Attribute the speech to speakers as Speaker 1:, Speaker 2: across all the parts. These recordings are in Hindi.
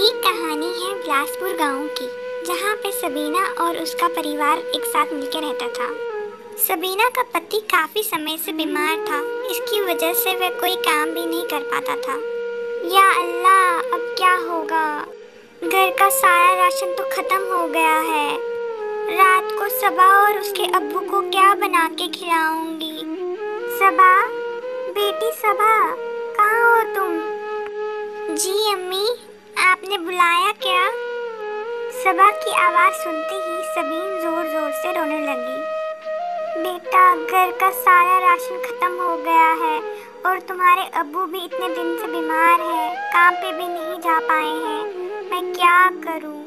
Speaker 1: ये कहानी है बिलासपुर गांव की, जहाँ पे सबीना और उसका परिवार एक साथ मिलकर रहता था। सबीना का पति काफी समय से बीमार था, इसकी वजह से वह कोई काम भी नहीं कर पाता था। या अल्लाह, अब क्या होगा? घर का सारा राशन तो खत्म हो गया है। रात को सबा और उसके अब्बू को क्या बना के खिलाऊंगी? सबा, बेटी सबा, कहाँ हो तुम? जी अम्मी, आपने बुलाया क्या? सबा की आवाज़ सुनते ही सबीन जोर जोर से रोने लगी। बेटा, घर का सारा राशन खत्म हो गया है और तुम्हारे अब्बू भी इतने दिन से बीमार है, काम पे भी नहीं जा पाए हैं। मैं क्या करूं?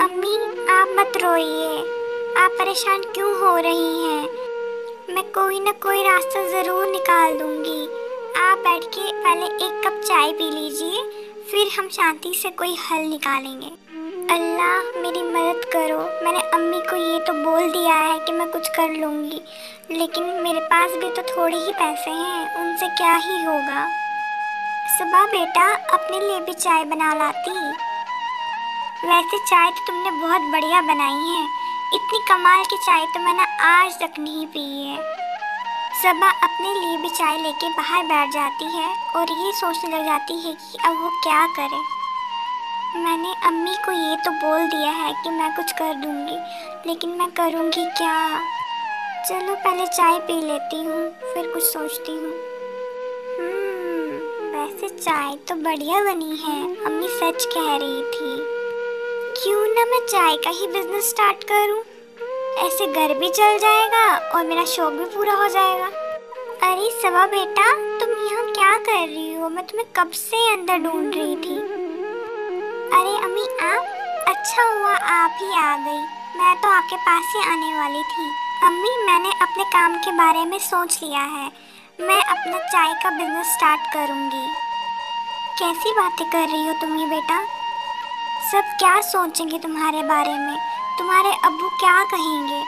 Speaker 1: अम्मी, आप मत रोइए, आप परेशान क्यों हो रही हैं? मैं कोई ना कोई रास्ता ज़रूर निकाल दूंगी। आप बैठ के पहले एक कप चाय पी लीजिए, फिर हम शांति से कोई हल निकालेंगे। अल्लाह, मेरी मदद करो। मैंने अम्मी को ये तो बोल दिया है कि मैं कुछ कर लूँगी, लेकिन मेरे पास भी तो थोड़े ही पैसे हैं, उनसे क्या ही होगा। सुबह बेटा, अपने लिए भी चाय बना लाती। वैसे चाय तो तुमने बहुत बढ़िया बनाई है, इतनी कमाल की चाय तो मैंने आज तक नहीं पी है। सबा अपने लिए भी चाय लेके बाहर बैठ जाती है और ये सोचने लग जाती है कि अब वो क्या करे। मैंने अम्मी को ये तो बोल दिया है कि मैं कुछ कर दूंगी, लेकिन मैं करूंगी क्या? चलो पहले चाय पी लेती हूँ, फिर कुछ सोचती हूँ। वैसे चाय तो बढ़िया बनी है, अम्मी सच कह रही थी। क्यों ना मैं चाय का ही बिजनेस स्टार्ट करूँ? ऐसे घर भी चल जाएगा और मेरा शौक भी पूरा हो जाएगा। अरे सबा बेटा, तुम यहाँ क्या कर रही हो? मैं तुम्हें कब से अंदर ढूंढ रही थी। अरे अम्मी, आप? अच्छा हुआ आप ही आ गई, मैं तो आपके पास ही आने वाली थी। अम्मी, मैंने अपने काम के बारे में सोच लिया है, मैं अपना चाय का बिजनेस स्टार्ट करूँगी। कैसी बातें कर रही हो तुम ये बेटा? सब क्या सोचेंगे तुम्हारे बारे में? तुम्हारे अब्बू क्या कहेंगे?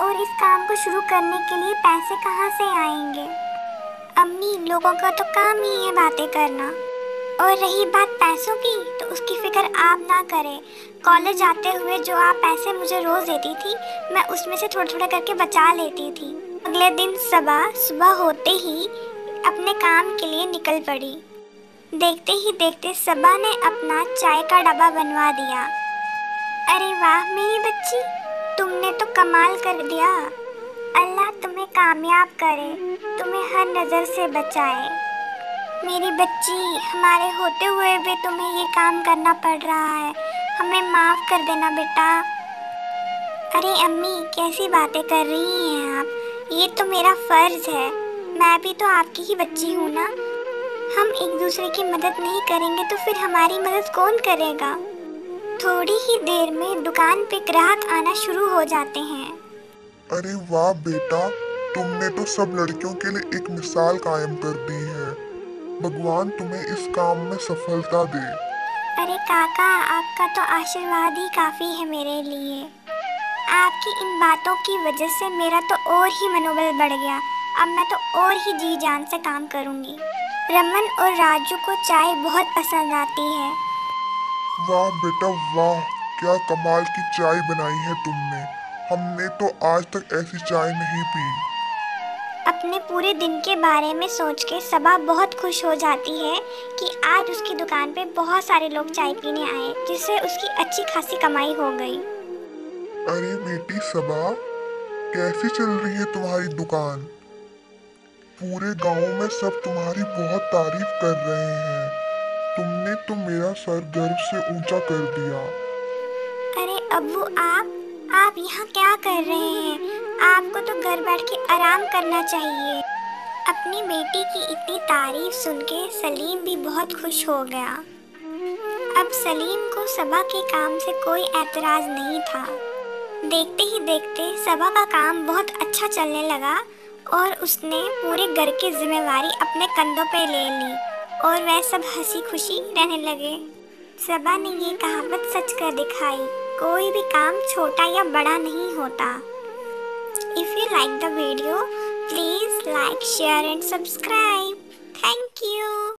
Speaker 1: और इस काम को शुरू करने के लिए पैसे कहाँ से आएंगे? अम्मी, लोगों का तो काम ही है बातें करना। और रही बात पैसों की, तो उसकी फिक्र आप ना करें। कॉलेज जाते हुए जो आप पैसे मुझे रोज़ देती थी, मैं उसमें से थोड़ा थोड़ा करके बचा लेती थी। अगले दिन सुबह होते ही अपने काम के लिए निकल पड़ी। देखते ही देखते सबा ने अपना चाय का डब्बा बनवा दिया। अरे वाह मेरी बच्ची, तुमने तो कमाल कर दिया। अल्लाह तुम्हें कामयाब करे, तुम्हें हर नज़र से बचाए। मेरी बच्ची, हमारे होते हुए भी तुम्हें ये काम करना पड़ रहा है, हमें माफ़ कर देना बेटा। अरे अम्मी, कैसी बातें कर रही हैं आप? ये तो मेरा फ़र्ज़ है, मैं भी तो आपकी ही बच्ची हूँ ना। हम एक दूसरे की मदद नहीं करेंगे तो फिर हमारी मदद कौन करेगा? थोड़ी ही देर में दुकान पे ग्राहक आना शुरू हो जाते हैं।
Speaker 2: अरे वाह बेटा, तुमने तो सब लड़कियों के लिए एक मिसाल कायम कर दी है। भगवान तुम्हें इस काम में सफलता दे।
Speaker 1: अरे काका, आपका तो आशीर्वाद ही काफ़ी है मेरे लिए। आपकी इन बातों की वजह से मेरा तो और ही मनोबल बढ़ गया। अब मैं तो और ही जी जान से काम करूँगी। रमन और राजू को चाय बहुत पसंद आती है।
Speaker 2: वाह बेटा वाह, क्या कमाल की चाय बनाई है तुमने। हमने तो आज तक ऐसी चाय नहीं पी।
Speaker 1: अपने पूरे दिन के बारे में सोच के सबा बहुत खुश हो जाती है कि आज उसकी दुकान पे बहुत सारे लोग चाय पीने आए, जिससे उसकी अच्छी खासी कमाई हो गई।
Speaker 2: अरे बेटी सबा, कैसी चल रही है तुम्हारी दुकान? पूरे गांव में सब तुम्हारी बहुत तारीफ कर रहे हैं। तुमने तो मेरा सर गर्व से ऊंचा कर दिया।
Speaker 1: अरे अब्बू, आप यहाँ क्या कर रहे हैं? आपको तो घर बैठ के आराम करना चाहिए। अपनी बेटी की इतनी तारीफ सुन के सलीम भी बहुत खुश हो गया। अब सलीम को सबा के काम से कोई एतराज़ नहीं था। देखते ही देखते सबा का काम बहुत अच्छा चलने लगा और उसने पूरे घर की जिम्मेवारी अपने कंधों पे ले ली और वह सब हंसी खुशी रहने लगे। सबा ने ये कहावत सच कर दिखाई, कोई भी काम छोटा या बड़ा नहीं होता। If you like the video, please like, share and subscribe. Thank you.